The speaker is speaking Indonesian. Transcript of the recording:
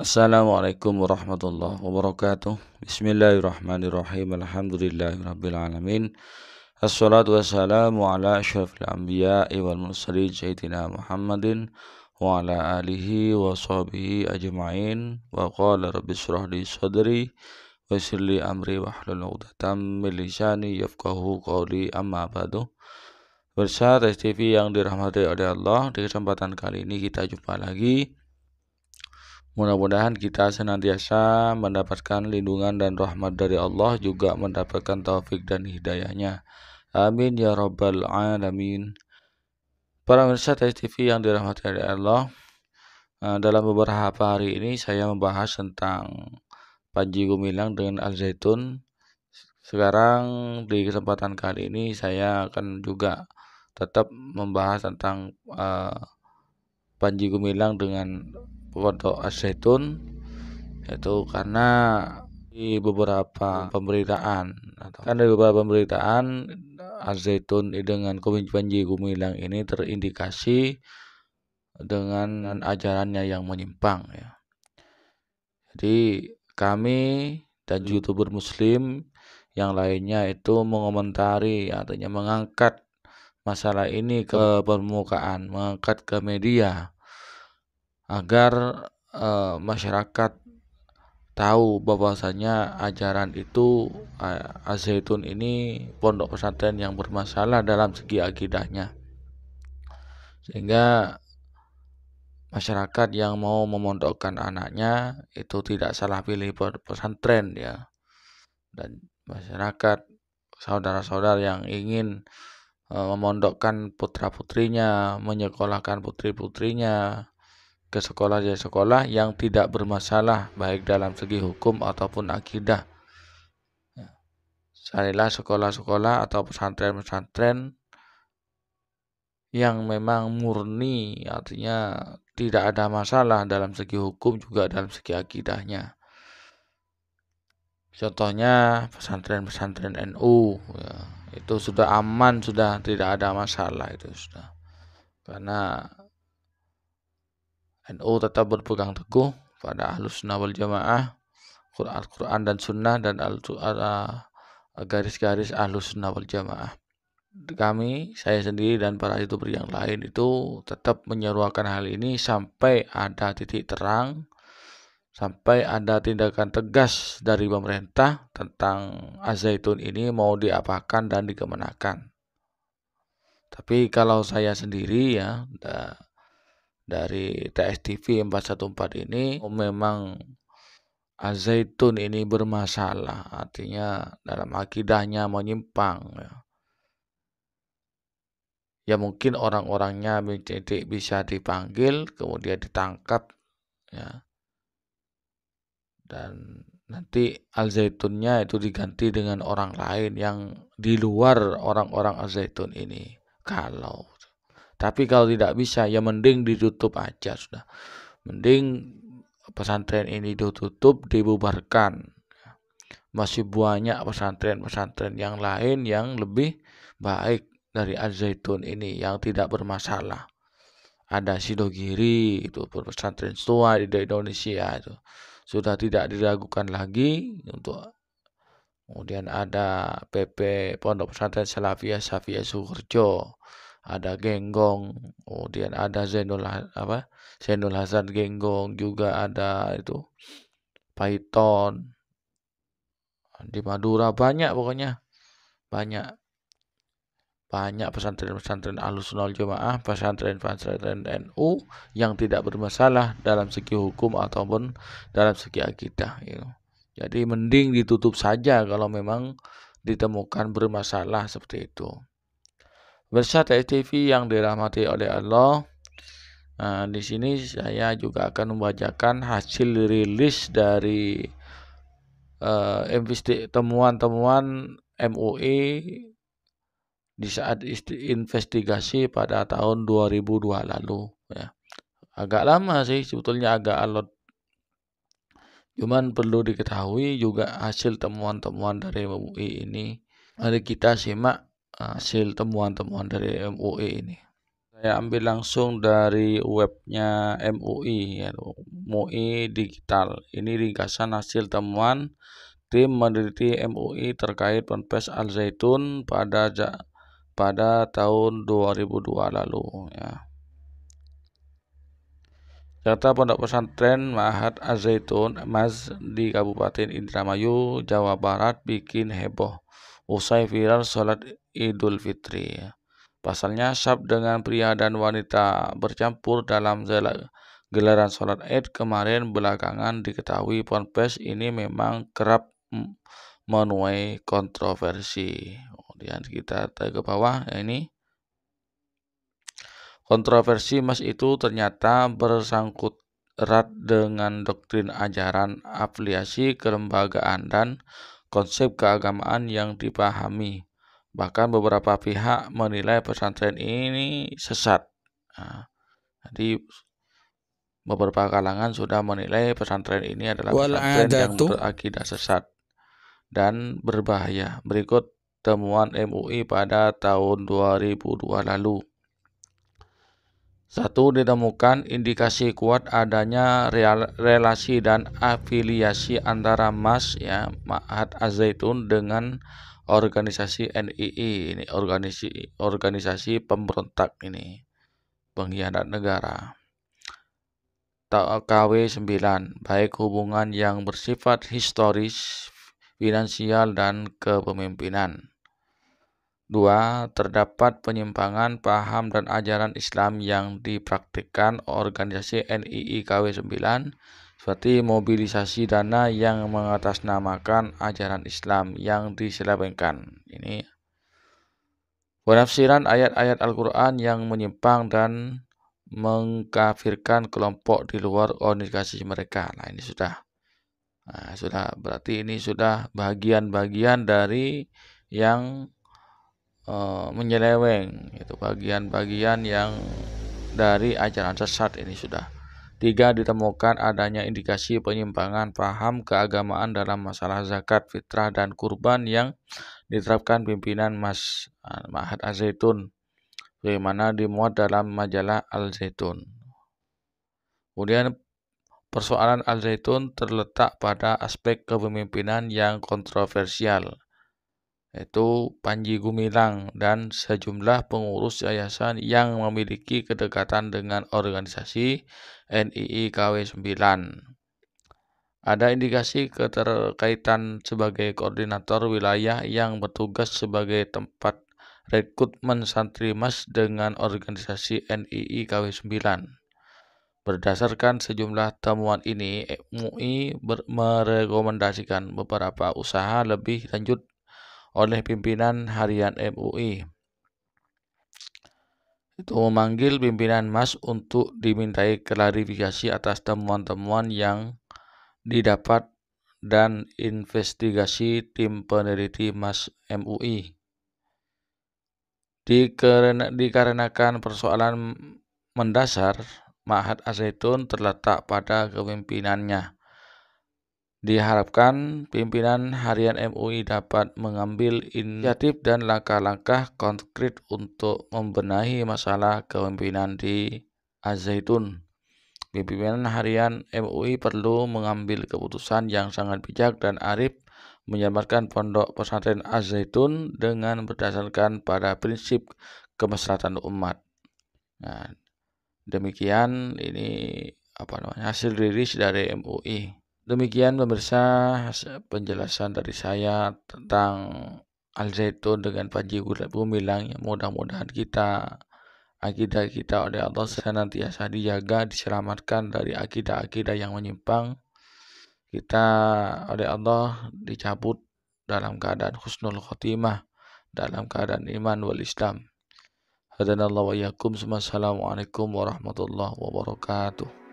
Assalamualaikum warahmatullahi wabarakatuh. Bismillahirrahmanirrahim. Alhamdulillahirabbil alamin. Assalatu wassalamu ala asyrafil anbiya'i wal mursalin sayyidina Muhammadin wa ala alihi wa sahbihi ajma'in. Wa qala rabbi shrah li sadri wa yassir li amri wahlul 'uqdatam min lisani yafqahu qawli, amma ba'du. Pemirsa TV yang dirahmati oleh Allah, di kesempatan kali ini kita jumpa lagi. Mudah-mudahan kita senantiasa mendapatkan lindungan dan rahmat dari Allah, juga mendapatkan taufik dan hidayahnya. Amin ya rabbal alamin. Para pemirsa TV yang dirahmati oleh Allah, dalam beberapa hari ini saya membahas tentang Panji Gumilang dengan Al-Zaitun. Sekarang di kesempatan kali ini saya akan juga tetap membahas tentang Panji Gumilang dengan Pondok Al-Zaitun, yaitu karena di beberapa pemberitaan Al-Zaitun dengan Panji Gumilang ini terindikasi dengan ajarannya yang menyimpang ya. Jadi kami dan YouTuber muslim yang lainnya itu mengomentari, artinya mengangkat masalah ini ke permukaan, mengangkat ke media agar masyarakat tahu bahwasanya ajaran itu Al-Zaitun ini pondok pesantren yang bermasalah dalam segi akidahnya, sehingga masyarakat yang mau memondokkan anaknya itu tidak salah pilih pesantren ya. Dan masyarakat saudara-saudara yang ingin memondokkan putra-putrinya, menyekolahkan putri-putrinya ke sekolah yang tidak bermasalah baik dalam segi hukum ataupun akidah. Carilah sekolah-sekolah atau pesantren-pesantren yang memang murni, artinya tidak ada masalah dalam segi hukum juga dalam segi akidahnya. Contohnya pesantren-pesantren NU ya, itu sudah aman, sudah tidak ada masalah itu sudah. Karena NU tetap berpegang teguh pada Ahlus Sunnah wal Jamaah, Al-Quran dan Sunnah, dan garis-garis Ahlus Sunnah wal Jamaah. Kami, saya sendiri dan para YouTuber yang lain itu tetap menyeruakan hal ini sampai ada titik terang, sampai ada tindakan tegas dari pemerintah tentang Al-Zaitun ini mau diapakan dan dikemenakan. Tapi kalau saya sendiri ya, dari TSTV 414 ini memang Al-Zaitun ini bermasalah, artinya dalam akidahnya menyimpang ya. Ya mungkin orang-orangnya bisa dipanggil, kemudian ditangkap ya. Dan nanti Al-Zaitunnya itu diganti dengan orang lain yang di luar orang-orang Al-Zaitun ini. Tapi kalau tidak bisa, ya mending ditutup aja sudah. Mending pesantren ini ditutup, dibubarkan. Masih banyak pesantren-pesantren yang lain yang lebih baik dari Al-Zaitun ini, yang tidak bermasalah. Ada Sidogiri, itu pesantren tua di Indonesia, itu sudah tidak diragukan lagi untuk. Kemudian ada PP Pondok Pesantren Salafiyah Safiyah Sukoharjo, ada Genggong, kemudian ada Zainul Hasan Genggong, juga ada itu Python di Madura, banyak pokoknya, banyak pesantren-pesantren Ahlus Sunnah wal Jamaah, pesantren-pesantren NU yang tidak bermasalah dalam segi hukum ataupun dalam segi akidah gitu. Jadi mending ditutup saja kalau memang ditemukan bermasalah seperti itu. Pemirsa TV yang dirahmati oleh Allah, di sini saya juga akan membacakan hasil rilis dari temuan-temuan MUI di saat investigasi pada tahun 2002 lalu ya. Agak lama sih sebetulnya, agak alot. Cuman perlu diketahui juga hasil temuan-temuan dari MUI ini. Mari kita simak hasil temuan-temuan dari MUI ini. Saya ambil langsung dari webnya MUI, ya, MUI Digital. Ini ringkasan hasil temuan tim meneliti MUI terkait Ponpes Al Zaitun pada tahun 2002 lalu. Ya. Data Pondok Pesantren Ma'had Az-Zaitun MAZ di Kabupaten Indramayu, Jawa Barat bikin heboh usai viral sholat Idul Fitri. Pasalnya syab dengan pria dan wanita bercampur dalam gelaran sholat Id kemarin belakangan diketahui Ponpes ini memang kerap menuai kontroversi. Kemudian kita ke bawah, ini kontroversi Mas itu ternyata bersangkut erat dengan doktrin ajaran, afiliasi kelembagaan, dan konsep keagamaan yang dipahami. Bahkan beberapa pihak menilai pesantren ini sesat. Nah, jadi beberapa kalangan sudah menilai pesantren ini adalah pesantren yang berakidah sesat dan berbahaya. Berikut temuan MUI pada tahun 2002 lalu. 1. Ditemukan indikasi kuat adanya relasi dan afiliasi antara MAS, ya, Ma'had Az-Zaitun, dengan organisasi NII, ini organisasi pemberontak, ini pengkhianat negara. KW 9, baik hubungan yang bersifat historis, finansial, dan kepemimpinan. 2. Terdapat penyimpangan paham dan ajaran Islam yang dipraktikkan organisasi NII KW 9 seperti mobilisasi dana yang mengatasnamakan ajaran Islam yang diselewengkan. Ini penafsiran ayat-ayat Al-Quran yang menyimpang dan mengkafirkan kelompok di luar organisasi mereka. Nah, ini sudah berarti ini sudah bagian-bagian dari yang menyeleweng, itu bagian-bagian yang dari ajaran sesat ini sudah. 3. Ditemukan adanya indikasi penyimpangan paham keagamaan dalam masalah zakat, fitrah, dan kurban yang diterapkan pimpinan Ma'had Az-Zaitun, bagaimana dimuat dalam majalah Al-Zaitun. Kemudian persoalan Al-Zaitun terletak pada aspek kepemimpinan yang kontroversial, yaitu Panji Gumilang dan sejumlah pengurus yayasan yang memiliki kedekatan dengan organisasi NII KW 9. Ada indikasi keterkaitan sebagai koordinator wilayah yang bertugas sebagai tempat rekrutmen santri MAS dengan organisasi NII KW 9. Berdasarkan sejumlah temuan ini, MUI merekomendasikan beberapa usaha lebih lanjut oleh pimpinan harian MUI, itu memanggil pimpinan MAS untuk dimintai klarifikasi atas temuan-temuan yang didapat dan investigasi tim peneliti MAS MUI. Dikarenakan persoalan mendasar Ma'had Az-Zaitun terletak pada kepemimpinannya, diharapkan pimpinan harian MUI dapat mengambil inisiatif dan langkah-langkah konkret untuk membenahi masalah kepemimpinan di Az-Zaitun. Pimpinan harian MUI perlu mengambil keputusan yang sangat bijak dan arif menyelamatkan pondok pesantren Az-Zaitun dengan berdasarkan pada prinsip kemaslahatan umat. Nah, demikian ini hasil rilis dari MUI. Demikian pemirsa penjelasan dari saya tentang Al-Zaitun dengan Panji Gumilang. Mudah-mudahan akidah kita oleh Allah senantiasa dijaga, diselamatkan dari akidah-akidah yang menyimpang. Kita oleh Allah dicabut dalam keadaan husnul khotimah, dalam keadaan iman wal Islam. Hadanallahu wa iyyakum. Assalamualaikum warahmatullahi wabarakatuh.